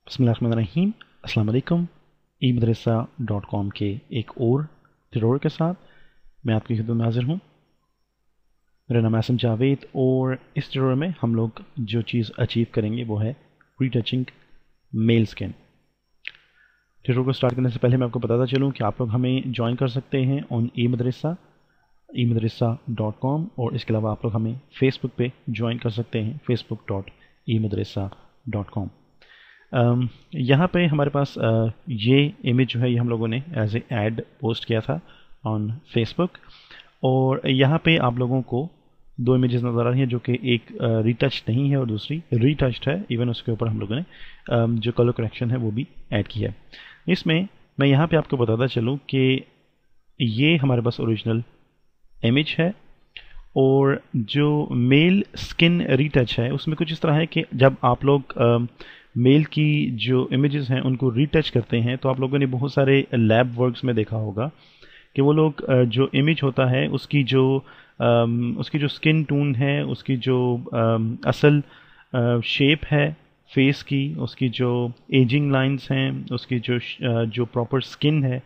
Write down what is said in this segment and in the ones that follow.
बिस्मिल्लाहिर्रहमानिर्रहीम। अस्सलाम वालेकुम। e-madrasa.com के एक और ट्यूटोरियल के साथ मैं आपकी खिदमत में हाजिर हूँ। मेरा नाम आसिम जावेद और इस ट्यूटोरियल में हम लोग जो चीज़ अचीव करेंगे वो है रीटचिंग मेल स्किन। ट्यूटोरियल को स्टार्ट करने से पहले मैं आपको बताता चलूँ कि आप लोग हमें ज्वाइन कर सकते हैं ऑन e-madrasa.com और इसके अलावा आप लोग हमें फेसबुक पे ज्वाइन कर सकते हैं facebook.e-madrasa.com। यहाँ पे हमारे पास ये इमेज जो है ये हम लोगों ने एज ए एड पोस्ट किया था ऑन फेसबुक और यहाँ पे आप लोगों को दो इमेजेस नज़र आ रही हैं जो कि एक रीटच नहीं है और दूसरी रीटच्ड है। इवन उसके ऊपर हम लोगों ने जो कलर करेक्शन है वो भी ऐड किया है। इसमें मैं यहाँ पे आपको बताता चलूँ कि ये हमारे पास ओरिजिनल इमेज है और जो मेल स्किन रीटच है उसमें कुछ इस तरह है कि जब आप लोग मेल की जो इमेजेस हैं उनको रीटच करते हैं तो आप लोगों ने बहुत सारे लैब वर्क्स में देखा होगा कि वो लोग जो इमेज होता है उसकी जो स्किन टोन है, उसकी जो असल शेप है फेस की, उसकी जो एजिंग लाइंस हैं, उसकी जो प्रॉपर स्किन है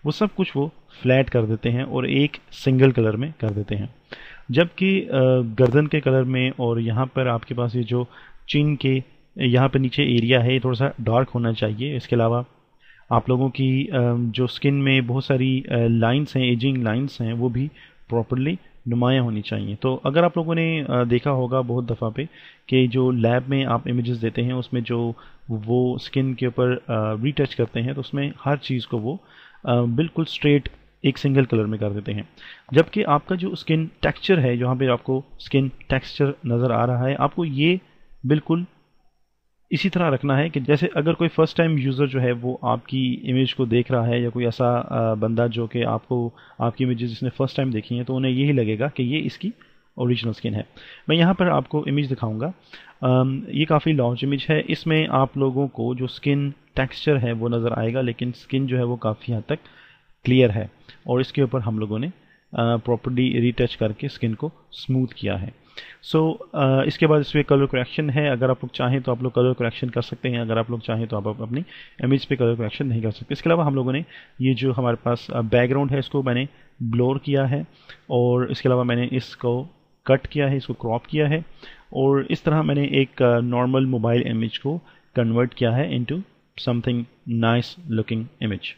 वो सब कुछ वो फ्लैट कर देते हैं और एक सिंगल कलर में कर देते हैं। जबकि गर्दन के कलर में और यहाँ पर आपके पास ये जो चिन के यहाँ पर नीचे एरिया है ये थोड़ा सा डार्क होना चाहिए। इसके अलावा आप लोगों की जो स्किन में बहुत सारी लाइंस हैं, एजिंग लाइंस हैं, वो भी प्रॉपरली नुमायाँ होनी चाहिए। तो अगर आप लोगों ने देखा होगा बहुत दफ़ा पे कि जो लैब में आप इमेजेस देते हैं उसमें जो वो स्किन के ऊपर रीटच करते हैं तो उसमें हर चीज़ को वो बिल्कुल स्ट्रेट एक सिंगल कलर में कर देते हैं। जबकि आपका जो स्किन टेक्सचर है, जहाँ पे आपको स्किन टेक्सचर नज़र आ रहा है, आपको ये बिल्कुल इसी तरह रखना है कि जैसे अगर कोई फर्स्ट टाइम यूज़र जो है वो आपकी इमेज को देख रहा है या कोई ऐसा बंदा जो कि आपकी इमेजेस जिसने फर्स्ट टाइम देखी हैं तो उन्हें यही लगेगा कि ये इसकी ओरिजिनल स्किन है। मैं यहाँ पर आपको इमेज दिखाऊंगा। ये काफ़ी लार्ज इमेज है। इसमें आप लोगों को जो स्किन टेक्सचर है वो नज़र आएगा लेकिन स्किन जो है वो काफ़ी हद तक क्लियर है और इसके ऊपर हम लोगों ने प्रॉपर्ली रीटच करके स्किन को स्मूथ किया है। इसके बाद इसमें कलर करेक्शन है। अगर आप लोग चाहें तो आप लोग कलर करेक्शन कर सकते हैं, अगर आप लोग चाहें तो आप अपनी इमेज पे कलर करेक्शन नहीं कर सकते। इसके अलावा हम लोगों ने ये जो हमारे पास बैकग्राउंड है इसको मैंने ब्लोर किया है और इसके अलावा मैंने इसको कट किया है, इसको क्रॉप किया है और इस तरह मैंने एक नॉर्मल मोबाइल इमेज को कन्वर्ट किया है into something nice looking image.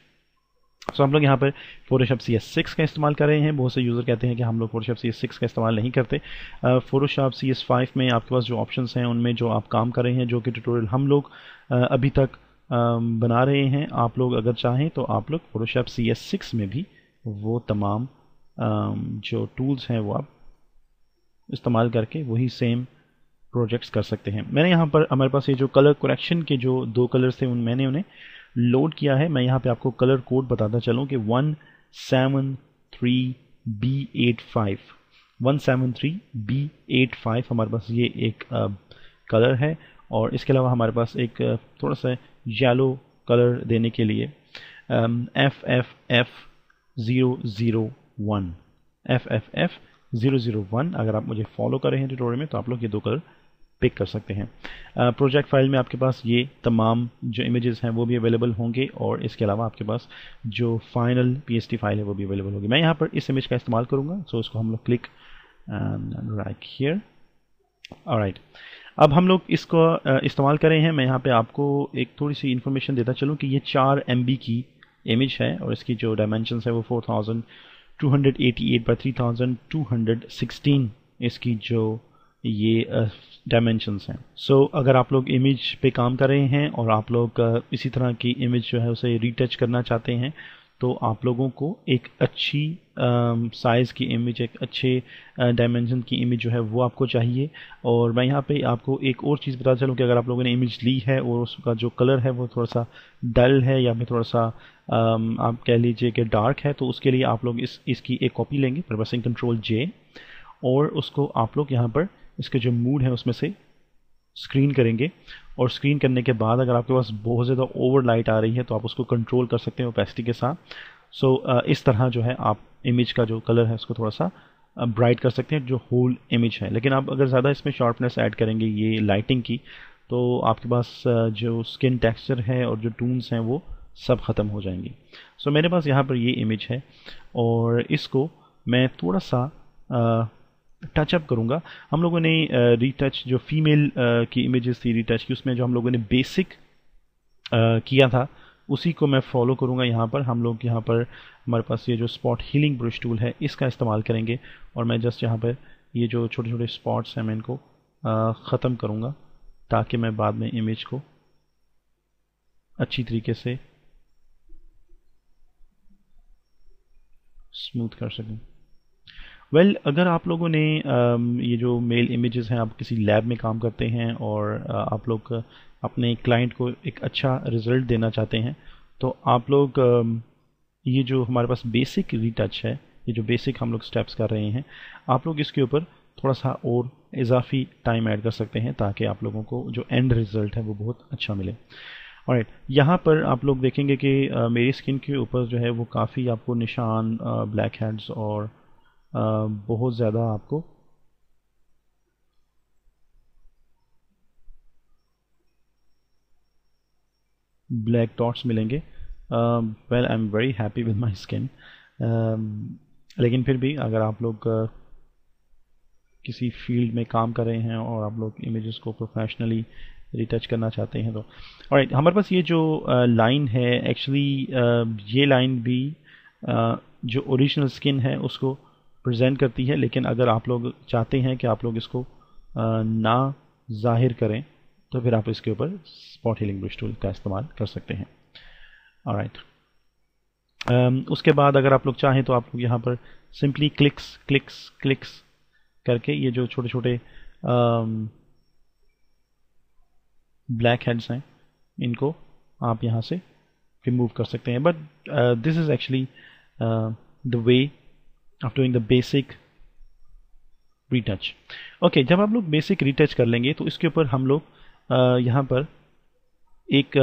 So हम लोग यहाँ पर फोटोशॉप CS6 का इस्तेमाल कर रहे हैं। बहुत से यूज़र कहते हैं कि हम लोग फोटोशॉप CS6 का इस्तेमाल नहीं करते। फोटोशॉप CS5 में आपके पास जो ऑप्शंस हैं उनमें जो आप काम कर रहे हैं, जो कि ट्यूटोरियल हम लोग अभी तक बना रहे हैं, आप लोग अगर चाहें तो आप लोग फोटोशॉप CS6 में भी वो तमाम जो टूल्स हैं वो आप इस्तेमाल करके वही सेम प्रोजेक्ट्स कर सकते हैं। मैंने यहाँ पर हमारे पास ये जो कलर करेक्शन के जो दो कलर्स थे मैंने उन्हें लोड किया है। मैं यहाँ पे आपको कलर कोड बताता चलूँ कि 173B85 173B85 हमारे पास ये एक कलर है और इसके अलावा हमारे पास एक थोड़ा सा येलो कलर देने के लिए FFF001 FFF001 अगर आप मुझे फॉलो कर रहे हैं ट्यूटोरियल में तो आप लोग ये दो कलर पिक कर सकते हैं। प्रोजेक्ट फाइल में आपके पास ये तमाम जो इमेजेस हैं वो भी अवेलेबल होंगे और इसके अलावा आपके पास जो फाइनल PST फाइल है वो भी अवेलेबल होगी। मैं यहाँ पर इस इमेज का इस्तेमाल करूँगा। सो इसको हम लोग क्लिक राइट हियर। ऑलराइट, अब हम लोग इसको इस्तेमाल कर रहे हैं। मैं यहाँ पे आपको एक थोड़ी सी इन्फॉर्मेशन देता चलूँ कि ये 4 MB की इमेज है और इसकी जो डायमेंशंस है वो 4288 बाई 3216 इसकी जो ये डायमेंशंस हैं। सो अगर आप लोग इमेज पे काम कर रहे हैं और आप लोग इसी तरह की इमेज जो है उसे रीटच करना चाहते हैं तो आप लोगों को एक अच्छी साइज़ की इमेज, एक अच्छे डायमेंशन की इमेज जो है वो आपको चाहिए। और मैं यहाँ पे आपको एक और चीज़ बता चलूँ कि अगर आप लोगों ने इमेज ली है और उसका जो कलर है वो थोड़ा सा डल है या फिर थोड़ा सा आप कह लीजिए कि डार्क है तो उसके लिए आप लोग इसकी एक कॉपी लेंगे प्रेसिंग Ctrl+J और उसको आप लोग यहाँ पर इसके जो मूड है उसमें से स्क्रीन करेंगे और स्क्रीन करने के बाद अगर आपके पास बहुत ज़्यादा ओवर लाइट आ रही है तो आप उसको कंट्रोल कर सकते हैं ओपेसिटी के साथ। इस तरह जो है आप इमेज का जो कलर है उसको थोड़ा सा ब्राइट कर सकते हैं जो होल इमेज है। लेकिन आप अगर ज़्यादा इसमें शार्पनेस ऐड करेंगे ये लाइटिंग की तो आपके पास जो स्किन टेक्सचर है और जो टून्स हैं वो सब ख़त्म हो जाएंगी। सो मेरे पास यहाँ पर ये इमेज है और इसको मैं थोड़ा सा टचअप करूँगा। हम लोगों ने रीटच जो फीमेल की इमेजेस थी रीटच की, उसमें जो हम लोगों ने बेसिक किया था उसी को मैं फॉलो करूँगा। यहाँ पर हम लोग यहाँ पर हमारे पास ये जो स्पॉट हीलिंग ब्रश टूल है इसका इस्तेमाल करेंगे और मैं जस्ट यहाँ पर ये जो छोटे छोटे स्पॉट्स हैं मैं इनको ख़त्म करूँगा ताकि मैं बाद में इमेज को अच्छी तरीके से स्मूथ कर सकूँ। वेल अगर आप लोगों ने ये जो मेल इमेजेस हैं, आप किसी लैब में काम करते हैं और आप लोग अपने क्लाइंट को एक अच्छा रिज़ल्ट देना चाहते हैं, तो आप लोग ये जो हमारे पास बेसिक रीटच है, ये जो बेसिक हम लोग स्टेप्स कर रहे हैं, आप लोग इसके ऊपर थोड़ा सा और इजाफी टाइम ऐड कर सकते हैं ताकि आप लोगों को जो एंड रिज़ल्ट है वो बहुत अच्छा मिले। ऑलराइट, यहाँ पर आप लोग देखेंगे कि मेरी स्किन के ऊपर जो है वो काफ़ी आपको निशान, ब्लैक हेड्स और बहुत ज़्यादा आपको ब्लैक डॉट्स मिलेंगे। Well I am very happy with my skin, लेकिन फिर भी अगर आप लोग किसी फील्ड में काम कर रहे हैं और आप लोग इमेजेस को प्रोफेशनली रिटच करना चाहते हैं तो ऑलराइट, हमारे पास ये जो लाइन है एक्चुअली ये लाइन भी जो ओरिजिनल स्किन है उसको प्रेजेंट करती है, लेकिन अगर आप लोग चाहते हैं कि आप लोग इसको ना जाहिर करें तो फिर आप इसके ऊपर स्पॉट हीलिंग ब्रश टूल का इस्तेमाल कर सकते हैं। ऑलराइट, उसके बाद अगर आप लोग चाहें तो आप लोग यहाँ पर सिंपली क्लिक्स क्लिक्स क्लिक्स करके ये जो छोटे छोटे ब्लैक हेड्स हैं इनको आप यहाँ से रिमूव कर सकते हैं। But this is actually the way of doing the basic retouch. Okay, जब आप लोग बेसिक रीटच कर लेंगे तो इसके ऊपर हम लोग यहाँ पर एक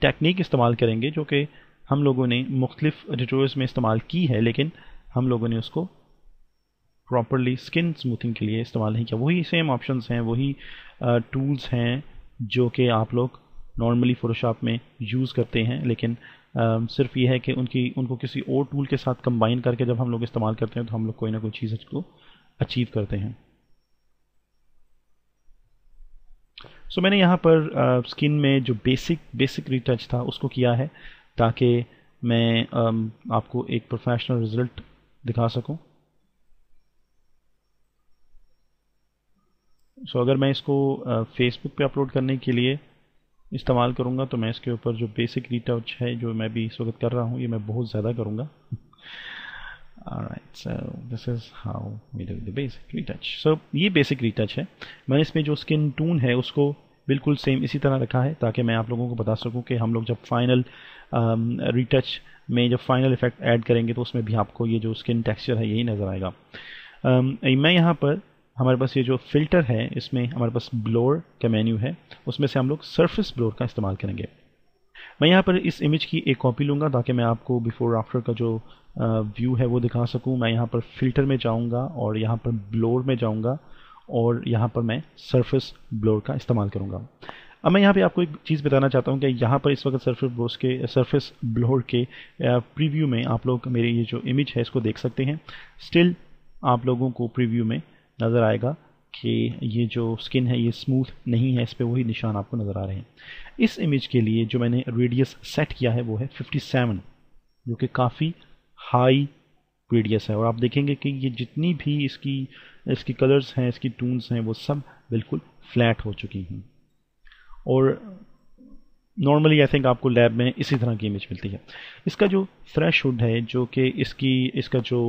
टेक्निक इस्तेमाल करेंगे जो कि हम लोगों ने मुख्तलिफ ट्यूटोरियल्स में इस्तेमाल की है, लेकिन हम लोगों ने उसको प्रॉपरली स्किन स्मूथिंग के लिए इस्तेमाल नहीं किया। वही सेम ऑप्शंस हैं, वही टूल्स हैं जो कि आप लोग नॉर्मली फोटोशॉप में यूज़ करते हैं, लेकिन सिर्फ ये है कि उनको किसी और टूल के साथ कंबाइन करके जब हम लोग इस्तेमाल करते हैं तो हम लोग कोई ना कोई चीज़ को अचीव करते हैं। सो मैंने यहाँ पर स्किन में जो बेसिक रीटच था उसको किया है ताकि मैं आपको एक प्रोफेशनल रिजल्ट दिखा सकूं। सो अगर मैं इसको फेसबुक पे अपलोड करने के लिए इस्तेमाल करूँगा तो मैं इसके ऊपर जो बेसिक रीटच है जो मैं भी इस वक्त कर रहा हूँ ये मैं बहुत ज़्यादा करूँगा। Alright, so this is how we do the basic retouch. So ये बेसिक रीटच है। मैंने इसमें जो स्किन टून है उसको बिल्कुल सेम इसी तरह रखा है ताकि मैं आप लोगों को बता सकूं कि हम लोग जब फाइनल रीटच में जब फाइनल इफेक्ट ऐड करेंगे तो उसमें भी आपको ये जो स्किन टेक्सचर है यही नज़र आएगा। मैं यहाँ पर हमारे पास ये जो फ़िल्टर है इसमें हमारे पास ब्लोर का मेन्यू है, उसमें से हम लोग सरफेस ब्लोर का इस्तेमाल करेंगे। मैं यहाँ पर इस इमेज की एक कॉपी लूँगा ताकि मैं आपको बिफोर आफ्टर का जो व्यू है वो दिखा सकूँ। मैं यहाँ पर फ़िल्टर में जाऊँगा और यहाँ पर ब्लोर में जाऊँगा और यहाँ पर मैं सरफेस ब्लोर का इस्तेमाल करूँगा। अब मैं यहाँ पे आपको एक चीज़ बताना चाहता हूँ कि यहाँ पर इस वक्त सरफेस ब्लोर के प्रीव्यू में आप लोग मेरी ये जो इमेज है इसको देख सकते हैं। स्टिल आप लोगों को प्रीव्यू में नज़र आएगा कि ये जो स्किन है ये स्मूथ नहीं है, इस पर वही निशान आपको नज़र आ रहे हैं। इस इमेज के लिए जो मैंने रेडियस सेट किया है वो है 57, जो कि काफ़ी हाई रेडियस है। और आप देखेंगे कि ये जितनी भी इसकी कलर्स हैं, इसकी टून्स हैं, वो सब बिल्कुल फ्लैट हो चुकी हैं। और नॉर्मली आई थिंक आपको लैब में इसी तरह की इमेज मिलती है। इसका जो थ्रेशहोल्ड है जो कि इसका जो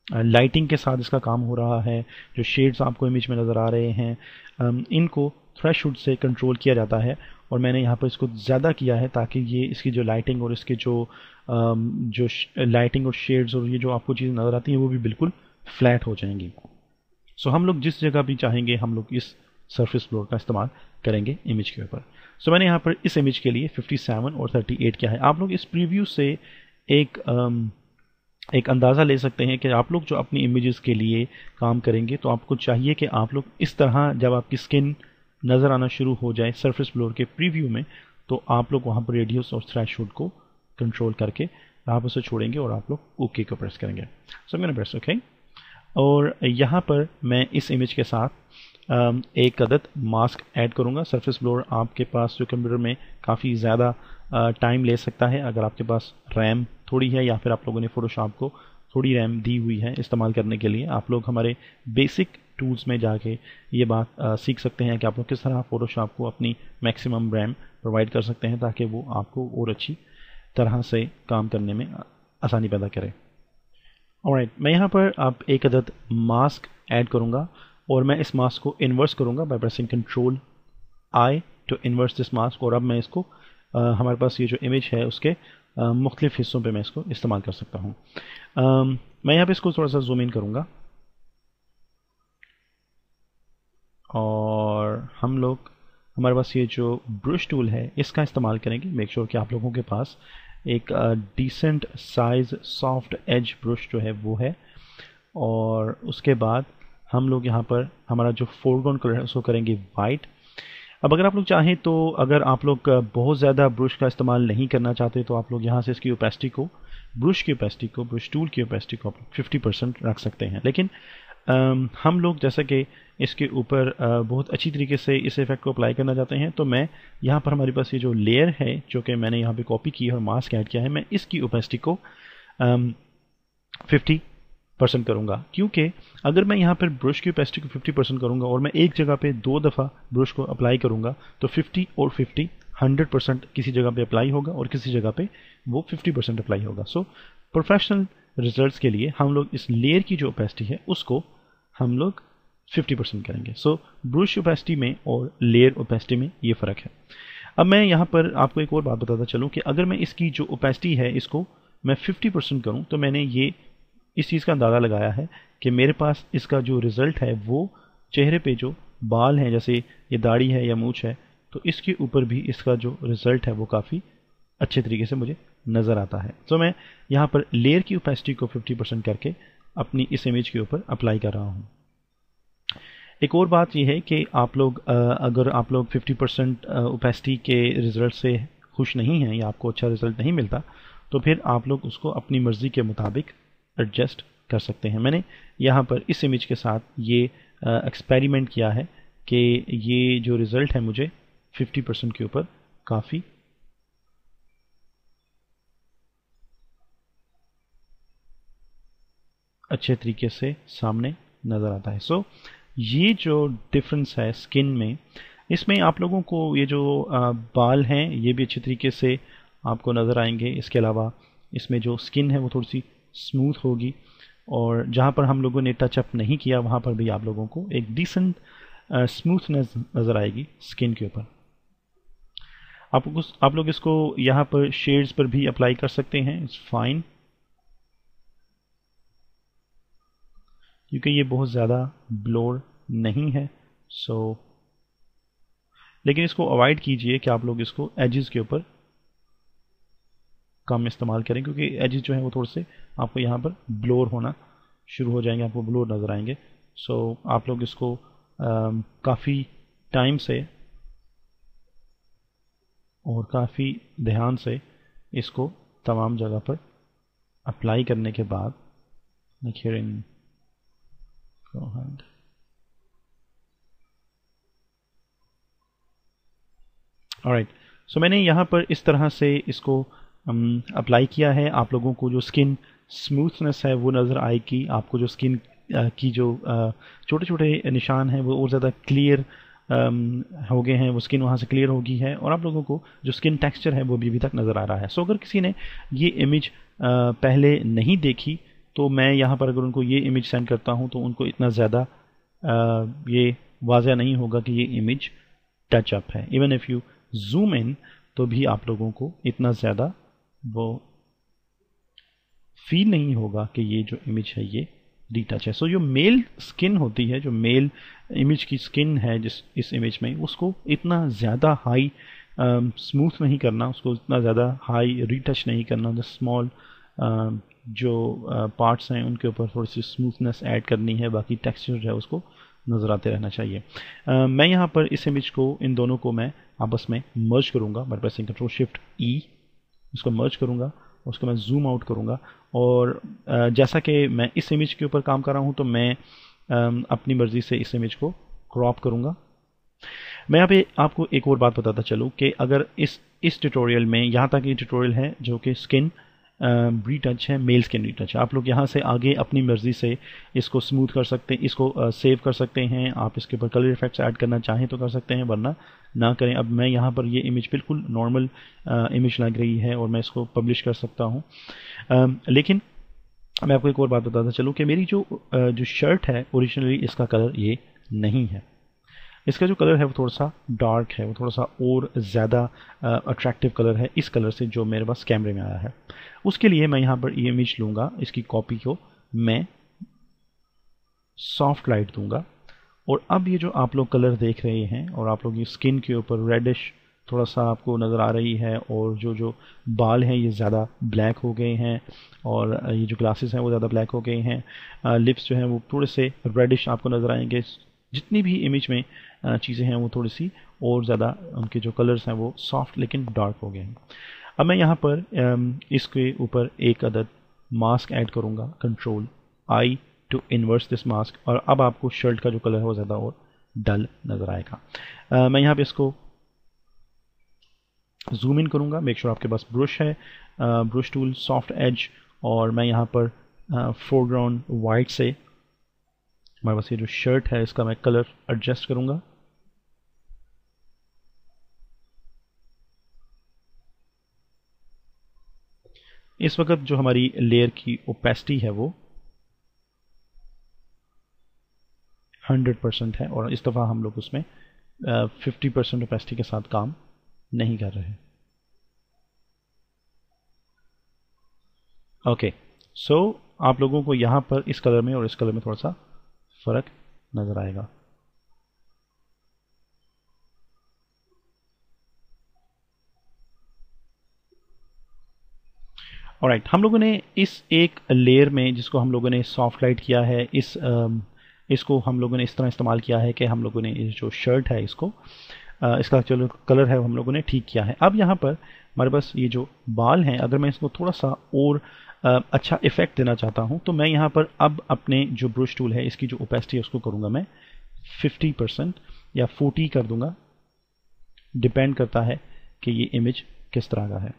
लाइटिंग के साथ इसका काम हो रहा है, जो शेड्स आपको इमेज में नज़र आ रहे हैं, इनको थ्रेशहोल्ड से कंट्रोल किया जाता है। और मैंने यहाँ पर इसको ज़्यादा किया है ताकि ये इसकी जो लाइटिंग और इसके जो लाइटिंग और शेड्स और ये जो आपको चीज़ें नज़र आती हैं वो भी बिल्कुल फ्लैट हो जाएंगी। सो हम लोग जिस जगह भी चाहेंगे हम लोग इस सरफेस ब्लोर का इस्तेमाल करेंगे इमेज के ऊपर। सो मैंने यहाँ पर इस इमेज के लिए 57 और 38 किया है। आप लोग इस प्रीव्यू से एक अंदाज़ा ले सकते हैं कि आप लोग जो अपनी इमेजेस के लिए काम करेंगे तो आपको चाहिए कि आप लोग इस तरह जब आपकी स्किन नज़र आना शुरू हो जाए सरफेस ब्लोअर के प्रीव्यू में, तो आप लोग वहाँ पर रेडियस और थ्रेशोल्ड को कंट्रोल करके आप उसे छोड़ेंगे और आप लोग ओके को प्रेस करेंगे। सो मैंने प्रेस ओके। और यहाँ पर मैं इस इमेज के साथ एक अदद मास्क ऐड करूँगा। सरफेस ब्लोअर आपके पास जो कंप्यूटर में काफ़ी ज़्यादा टाइम ले सकता है। अगर आपके पास रैम थोड़ी है या फिर आप लोगों ने फ़ोटोशॉप को थोड़ी रैम दी हुई है इस्तेमाल करने के लिए, आप लोग हमारे बेसिक टूल्स में जाके ये बात सीख सकते हैं कि आप लोग किस तरह फ़ोटोशॉप को अपनी मैक्सिमम रैम प्रोवाइड कर सकते हैं ताकि वो आपको और अच्छी तरह से काम करने में आसानी पैदा करे। ऑलराइट, मैं यहाँ पर अब एक अदद मास्क ऐड करूँगा और मैं इस मास्क को इन्वर्स करूँगा by pressing control I to inverse this mask. और अब मैं इसको हमारे पास ये जो इमेज है उसके मुख्तलिफ हिस्सों पे मैं इसको इस्तेमाल कर सकता हूँ। मैं यहाँ पे इसको थोड़ा सा जूम इन करूँगा और हम लोग हमारे पास ये जो ब्रश टूल है इसका इस्तेमाल करेंगे। मेक श्योर कि आप लोगों के पास एक decent size soft edge brush जो है वो है। और उसके बाद हम लोग यहाँ पर हमारा जो फोरग्राउंड कलर है उसको करेंगे वाइट। अब अगर आप लोग चाहें तो अगर आप लोग बहुत ज़्यादा ब्रश का इस्तेमाल नहीं करना चाहते तो आप लोग यहाँ से इसकी ओपेसिटी को, ब्रश टूल की ओपेसिटी को 50% रख सकते हैं। लेकिन हम लोग जैसा कि इसके ऊपर बहुत अच्छी तरीके से इस इफेक्ट को अप्लाई करना चाहते हैं, तो मैं यहाँ पर हमारे पास ये जो लेयर है जो कि मैंने यहाँ पे कॉपी की है और मास्क ऐड किया है, मैं इसकी ओपेसिटी को 50% करूँगा। क्योंकि अगर मैं यहाँ पर ब्रश की ओपेसिटी को 50% करूँगा और मैं एक जगह पे 2 दफ़ा ब्रश को अप्लाई करूँगा तो 50 और 50 100% किसी जगह पे अप्लाई होगा और किसी जगह पे वो 50% अप्लाई होगा। सो प्रोफेशनल रिजल्ट्स के लिए हम लोग इस लेयर की जो ओपेसिटी है उसको हम लोग 50% करेंगे। सो ब्रश ओपेसिटी में और लेयर ओपेसिटी में ये फ़र्क है। अब मैं यहाँ पर आपको एक और बात बताता चलूँ कि अगर मैं इसकी जो ओपेसिटी है इसको मैं 50% करूँ तो मैंने ये इस चीज़ का अंदाज़ा लगाया है कि मेरे पास इसका जो रिज़ल्ट है वो चेहरे पे जो बाल हैं, जैसे ये दाढ़ी है या मूंछ है, तो इसके ऊपर भी इसका जो रिज़ल्ट है वो काफ़ी अच्छे तरीके से मुझे नज़र आता है। तो मैं यहाँ पर लेयर की ओपेसिटी को 50% करके अपनी इस इमेज के ऊपर अप्लाई कर रहा हूँ। एक और बात यह है कि आप लोग अगर आप लोग 50% ओपेसिटी के रिज़ल्ट से खुश नहीं हैं या आपको अच्छा रिज़ल्ट नहीं मिलता तो फिर आप लोग उसको अपनी मर्ज़ी के मुताबिक एडजस्ट कर सकते हैं। मैंने यहाँ पर इस इमेज के साथ ये एक्सपेरिमेंट किया है कि ये जो रिज़ल्ट है मुझे 50% के ऊपर काफ़ी अच्छे तरीके से सामने नज़र आता है। सो ये जो डिफरेंस है स्किन में, इसमें आप लोगों को ये जो बाल हैं ये भी अच्छे तरीके से आपको नज़र आएंगे। इसके अलावा इसमें जो स्किन है वो थोड़ी सी स्मूथ होगी और जहाँ पर हम लोगों ने टचअप नहीं किया वहाँ पर भी आप लोगों को एक डिसेंट स्मूथनेस नज़र आएगी स्किन के ऊपर। आप लोग इसको यहाँ पर शेड्स पर भी अप्लाई कर सकते हैं, इट्स फाइन, क्योंकि ये बहुत ज़्यादा ब्लोर नहीं है। सो लेकिन इसको अवॉइड कीजिए कि आप लोग इसको एजेस के ऊपर कम इस्तेमाल करें, क्योंकि एजेस जो हैं वो थोड़े से आपको यहाँ पर ब्लोर होना शुरू हो जाएंगे, आपको ब्लोर नज़र आएंगे। सो आप लोग इसको काफ़ी टाइम से और काफ़ी ध्यान से इसको तमाम जगह पर अप्लाई करने के बाद ऑलराइट, सो मैंने यहाँ पर इस तरह से इसको अप्लाई किया है। आप लोगों को जो स्किन स्मूथनेस है वो नज़र आएगी, आपको जो स्किन की जो छोटे छोटे निशान हैं वो और ज़्यादा क्लियर हो गए हैं, वो स्किन वहाँ से क्लियर होगी है और आप लोगों को जो स्किन टेक्सचर है वो भी अभी तक नज़र आ रहा है। सो अगर किसी ने ये इमेज पहले नहीं देखी तो मैं यहाँ पर अगर उनको ये इमेज सेंड करता हूँ तो उनको इतना ज़्यादा ये वाज़ह नहीं होगा कि ये इमेज टचअप है। Even if you zoom in तो भी आप लोगों को इतना ज़्यादा वो फील नहीं होगा कि ये जो इमेज है ये रीटच है। सो जो मेल स्किन होती है, जो मेल इमेज की स्किन है जिस इस इमेज में, उसको इतना ज़्यादा हाई स्मूथ नहीं करना, उसको इतना ज़्यादा हाई रीटच नहीं करना। द स्मॉल जो पार्ट्स हैं उनके ऊपर थोड़ी सी स्मूथनेस ऐड करनी है, बाकी टेक्सचर जो है उसको नज़र आते रहना चाहिए। मैं यहाँ पर इस इमेज को, इन दोनों को मैं आपस में मर्ज करूँगा बाय प्रेसिंग कंट्रोल शिफ्ट ई। इसको मर्ज करूँगा, उसको मैं जूम आउट करूँगा, और जैसा कि मैं इस इमेज के ऊपर काम कर रहा हूँ तो मैं अपनी मर्ज़ी से इस इमेज को क्रॉप करूँगा। मैं यहाँ पे आपको एक और बात बताता चलूँ कि अगर इस ट्यूटोरियल में, यहाँ तक ये ट्यूटोरियल है जो कि स्किन रीटच है, मेल स्किन रीटच है, आप लोग यहाँ से आगे अपनी मर्ज़ी से इसको स्मूथ कर सकते हैं, इसको सेव कर सकते हैं। आप इसके ऊपर कलर इफेक्ट्स ऐड करना चाहें तो कर सकते हैं, वरना ना करें। अब मैं यहाँ पर ये इमेज बिल्कुल नॉर्मल इमेज लग रही है और मैं इसको पब्लिश कर सकता हूँ। लेकिन मैं आपको एक और बात बताता चलूँ कि मेरी जो शर्ट है ओरिजिनली इसका कलर ये नहीं है। इसका जो कलर है वो थोड़ा सा डार्क है, वो थोड़ा सा और ज़्यादा अट्रैक्टिव कलर है इस कलर से जो मेरे पास कैमरे में आया है। उसके लिए मैं यहाँ पर ये इमेज लूँगा, इसकी कॉपी को मैं सॉफ्ट लाइट दूंगा, और अब ये जो आप लोग कलर देख रहे हैं और आप लोग ये स्किन के ऊपर रेडिश थोड़ा सा आपको नज़र आ रही है, और जो बाल हैं ये ज़्यादा ब्लैक हो गए हैं, और ये जो ग्लासेस हैं वो ज़्यादा ब्लैक हो गए हैं, लिप्स जो हैं वो थोड़े से रेडिश आपको नज़र आएंगे। जितनी भी इमेज में चीज़ें हैं वो थोड़ी सी और ज़्यादा, उनके जो कलर्स हैं वो सॉफ्ट लेकिन डार्क हो गए हैं। अब मैं यहाँ पर इसके ऊपर एक अदद मास्क ऐड करूँगा, control I to inverse this mask, और अब आपको शर्ट का जो कलर है वो ज़्यादा और डल नज़र आएगा। मैं यहाँ पे इसको जूम इन करूँगा। मेक श्योर आपके पास ब्रश है, ब्रश टूल, सॉफ्ट एज, और मैं यहाँ पर फोरग्राउंड वाइट से हमारे पास ये जो शर्ट है इसका मैं कलर एडजस्ट करूँगा। इस वक्त जो हमारी लेयर की ओपेसिटी है वो 100% है, और इस दफ़ा हम लोग उसमें 50% ओपेसिटी के साथ काम नहीं कर रहे। ओके, सो आप लोगों को यहाँ पर इस कलर में और इस कलर में थोड़ा सा फ़र्क नज़र आएगा। ऑलराइट, हम लोगों ने इस एक लेयर में जिसको हम लोगों ने सॉफ्ट लाइट किया है, इसको हम लोगों ने इस तरह इस्तेमाल किया है कि हम लोगों ने ये जो शर्ट है इसको इसका जो कलर है वो हम लोगों ने ठीक किया है। अब यहाँ पर हमारे पास ये जो बाल हैं, अगर मैं इसको थोड़ा सा और अच्छा इफेक्ट देना चाहता हूँ तो मैं यहाँ पर अब अपने जो ब्रश टूल है इसकी जो ओपेसिटी है उसको करूँगा मैं 50% या 40 कर दूंगा, डिपेंड करता है कि ये इमेज किस तरह का है।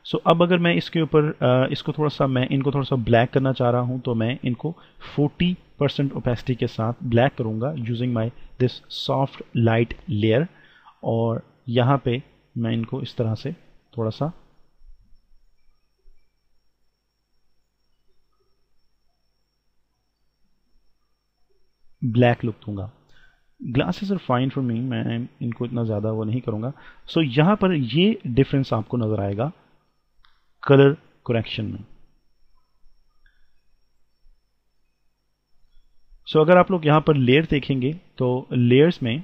सो अब अगर मैं इसके ऊपर इसको थोड़ा सा, मैं इनको थोड़ा सा ब्लैक करना चाह रहा हूँ तो मैं इनको 40% ओपेसिटी के साथ ब्लैक करूँगा using my this soft light layer, और यहाँ पे मैं इनको इस तरह से थोड़ा सा ब्लैक लुक दूंगा। Glasses are fine for me, मैं इनको इतना ज़्यादा वो नहीं करूँगा। सो यहाँ पर ये डिफरेंस आपको नज़र आएगा कलर करेक्शन में। सो अगर आप लोग यहाँ पर लेयर देखेंगे तो लेयर्स में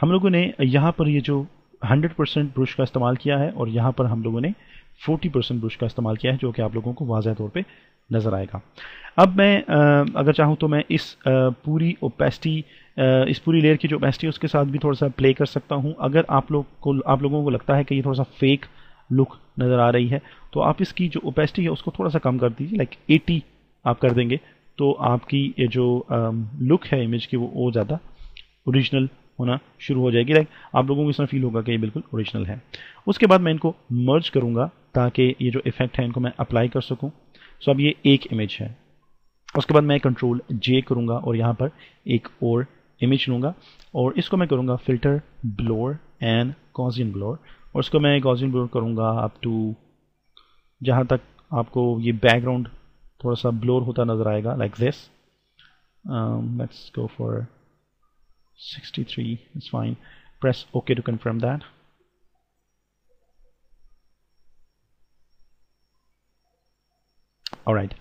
हम लोगों ने यहाँ पर ये जो 100% ब्रश का इस्तेमाल किया है, और यहाँ पर हम लोगों ने 40% ब्रश का इस्तेमाल किया है, जो कि आप लोगों को वाज़ह तौर पे नज़र आएगा। अब मैं अगर चाहूँ तो मैं इस पूरी ओपेसिटी, इस पूरी लेयर की जो ओपेसिटी है उसके साथ भी थोड़ा सा प्ले कर सकता हूँ। अगर आप लोगों को लगता है कि ये थोड़ा सा फेक लुक नज़र आ रही है तो आप इसकी जो ओपेसिटी है उसको थोड़ा सा कम कर दीजिए, लाइक 80 आप कर देंगे तो आपकी ये जो लुक है इमेज की वो ज़्यादा ओरिजिनल होना शुरू हो जाएगी। लाइक आप लोगों को इस तरह फील होगा कि ये बिल्कुल ओरिजिनल है। उसके बाद मैं इनको मर्ज करूँगा ताकि ये जो इफेक्ट है इनको मैं अप्लाई कर सकूँ। सो अब ये एक इमेज है। उसके बाद मैं कंट्रोल जे करूँगा और यहाँ पर एक और इमेज लूँगा, और इसको मैं करूँगा फिल्टर ब्लोर एंड गॉसियन ब्लोर, और इसको मैं गॉसियन ब्लोर करूँगा अप टू जहाँ तक आपको ये बैकग्राउंड थोड़ा सा ब्लोर होता नज़र आएगा, like this. Let's go for 63 is fine. Press OK to confirm that. Alright,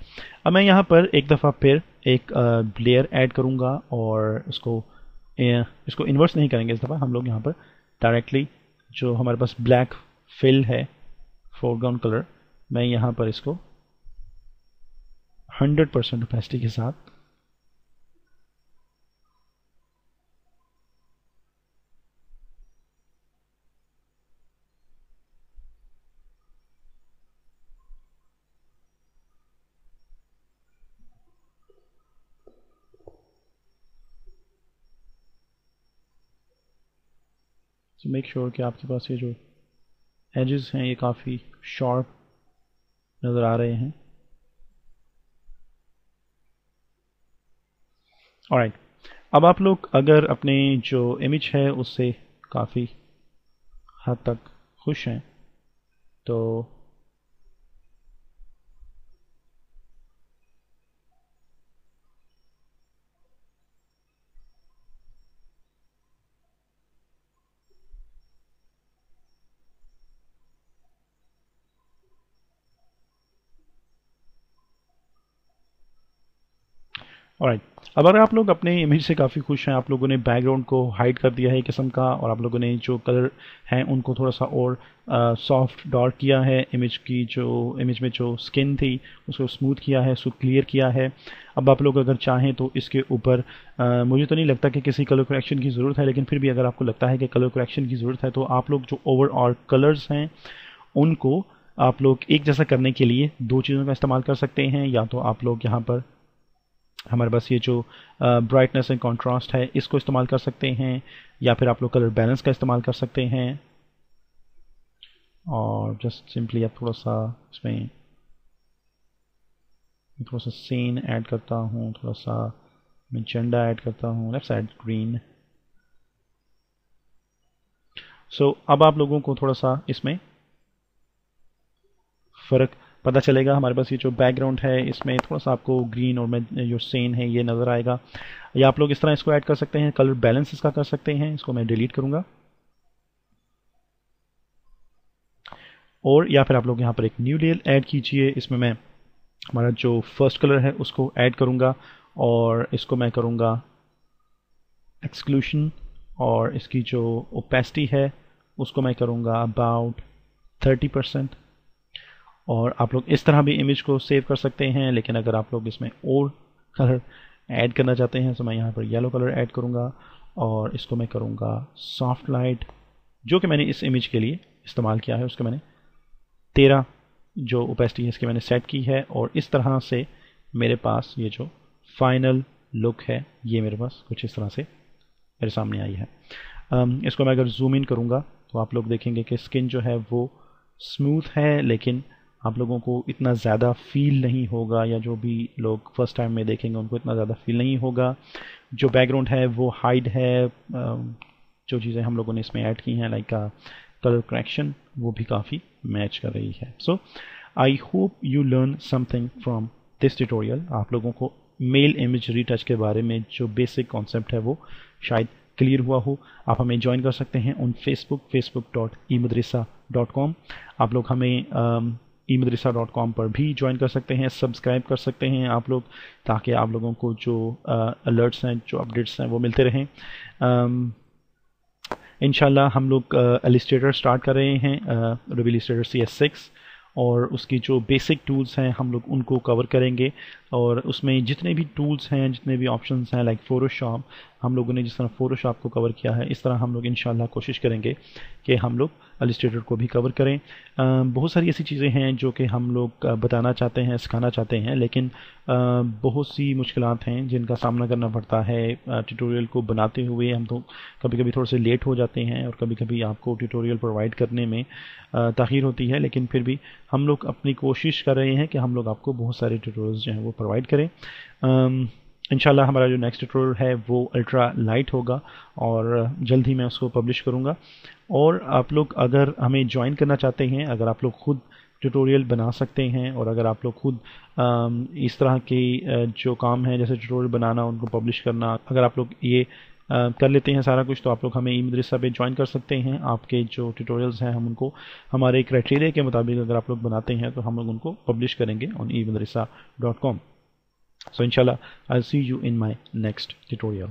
अब मैं यहाँ पर एक दफ़ा फिर एक लेयर ऐड करूँगा और इसको इन्वर्स नहीं करेंगे। इस दफ़ा हम लोग यहाँ पर डायरेक्टली जो हमारे पास ब्लैक फिल है फोरग्राउंड कलर, मैं यहाँ पर इसको 100% ओपेसिटी के साथ। सो मेक श्योर कि आपके पास ये जो एजेस हैं ये काफ़ी शार्प नज़र आ रहे हैं। ऑलराइट, अब आप लोग अगर अपने जो इमेज है उससे काफ़ी हद तक खुश हैं तो ऑलराइट, अब अगर आप लोग अपने इमेज से काफ़ी खुश हैं, आप लोगों ने बैकग्राउंड को हाइड कर दिया है किस्म का, और आप लोगों ने जो कलर हैं उनको थोड़ा सा और सॉफ्ट डार्क किया है, इमेज की जो इमेज में जो स्किन थी उसको स्मूथ किया है, उसको क्लियर किया है। अब आप लोग अगर चाहें तो इसके ऊपर मुझे तो नहीं लगता कि किसी कलर करेक्शन की ज़रूरत है, लेकिन फिर भी अगर आपको लगता है कि कलर करेक्शन की ज़रूरत है तो आप लोग जो ओवरऑल कलर्स हैं उनको आप लोग एक जैसा करने के लिए दो चीज़ों का इस्तेमाल कर सकते हैं। या तो आप लोग यहाँ पर हमारे पास ये जो ब्राइटनेस एंड कॉन्ट्रास्ट है इसको इस्तेमाल कर सकते हैं, या फिर आप लोग कलर बैलेंस का इस्तेमाल कर सकते हैं। और जस्ट सिंपली आप थोड़ा सा इसमें थोड़ा सा सीन ऐड करता हूँ, थोड़ा सा मैजेंडा ऐड करता हूँ, लेट्स ऐड ग्रीन। सो अब आप लोगों को थोड़ा सा इसमें फ़र्क पता चलेगा। हमारे पास ये जो बैकग्राउंड है इसमें थोड़ा सा आपको ग्रीन और जो सेन है ये नज़र आएगा। या आप लोग इस तरह इसको ऐड कर सकते हैं, कलर बैलेंस इसका कर सकते हैं। इसको मैं डिलीट करूँगा, और या फिर आप लोग यहाँ पर एक न्यू लेयर ऐड कीजिए। इसमें मैं हमारा जो फर्स्ट कलर है उसको ऐड करूँगा, और इसको मैं करूँगा एक्सक्लूशन, और इसकी जो ओपेसिटी है उसको मैं करूँगा अबाउट 30%। और आप लोग इस तरह भी इमेज को सेव कर सकते हैं, लेकिन अगर आप लोग इसमें और कलर ऐड करना चाहते हैं तो मैं यहाँ पर येलो कलर ऐड करूँगा, और इसको मैं करूँगा सॉफ्ट लाइट, जो कि मैंने इस इमेज के लिए इस्तेमाल किया है। उसके मैंने 13 जो ओपेसिटी है इसकी मैंने सेट की है, और इस तरह से मेरे पास ये जो फाइनल लुक है ये मेरे पास कुछ इस तरह से मेरे सामने आई है। इसको मैं अगर जूम इन करूँगा तो आप लोग देखेंगे कि स्किन जो है वो स्मूथ है, लेकिन आप लोगों को इतना ज़्यादा फील नहीं होगा, या जो भी लोग फर्स्ट टाइम में देखेंगे उनको इतना ज़्यादा फील नहीं होगा। जो बैकग्राउंड है वो हाइड है, जो चीज़ें हम लोगों ने इसमें ऐड की हैं लाइक कलर करेक्शन वो भी काफ़ी मैच कर रही है। So I hope you learn something from this tutorial. आप लोगों को मेल इमेज रीटच के बारे में जो बेसिक कॉन्सेप्ट है वो शायद क्लियर हुआ हो। आप हमें ज्वाइन कर सकते हैं ऑन फेसबुक, facebook.eMadrasa.com। आप लोग हमें eMadrasa.com पर भी ज्वाइन कर सकते हैं, सब्सक्राइब कर सकते हैं आप लोग, ताकि आप लोगों को जो अलर्ट्स हैं, जो अपडेट्स हैं वो मिलते रहें। इंशाल्लाह हम लोग इलस्ट्रेटर स्टार्ट कर रहे हैं, Ruby Illustrator CS6, और उसकी जो बेसिक टूल्स हैं हम लोग उनको कवर करेंगे। और उसमें जितने भी टूल्स हैं, जितने भी ऑप्शंस हैं लाइक फोटोशॉप, हम लोगों ने जिस तरह फोटोशॉप को कवर किया है इस तरह हम लोग इंशाल्लाह कोशिश करेंगे कि हम लोग इलस्ट्रेटर को भी कवर करें। बहुत सारी ऐसी चीज़ें हैं जो कि हम लोग बताना चाहते हैं, सिखाना चाहते हैं, लेकिन बहुत सी मुश्किलात हैं जिनका सामना करना पड़ता है ट्यूटोरियल को बनाते हुए। हम तो कभी कभी थोड़े से लेट हो जाते हैं, और कभी कभी आपको ट्यूटोरियल प्रोवाइड करने में ताख़ीर होती है, लेकिन फिर भी हम लोग अपनी कोशिश कर रहे हैं कि हम लोग आपको बहुत सारे ट्यूटोरियल्स जो हैं वो प्रोवाइड करें। इंशाल्लाह हमारा जो नेक्स्ट ट्यूटोरियल है वो अल्ट्रा लाइट होगा, और जल्द ही मैं उसको पब्लिश करूँगा। और आप लोग अगर हमें ज्वाइन करना चाहते हैं, अगर आप लोग खुद ट्यूटोरियल बना सकते हैं, और अगर आप लोग खुद इस तरह के जो काम है जैसे ट्यूटोरियल बनाना, उनको पब्लिश करना, अगर आप लोग ये कर लेते हैं सारा कुछ, तो आप लोग हमें eMadrasa पे ज्वाइन कर सकते हैं। आपके जो ट्यूटोरियल्स हैं हम उनको हमारे क्राइटेरिया के मुताबिक अगर आप लोग बनाते हैं तो हम लोग उनको पब्लिश करेंगे on eMadrasa.com। So inshallah I'll see you in my next tutorial.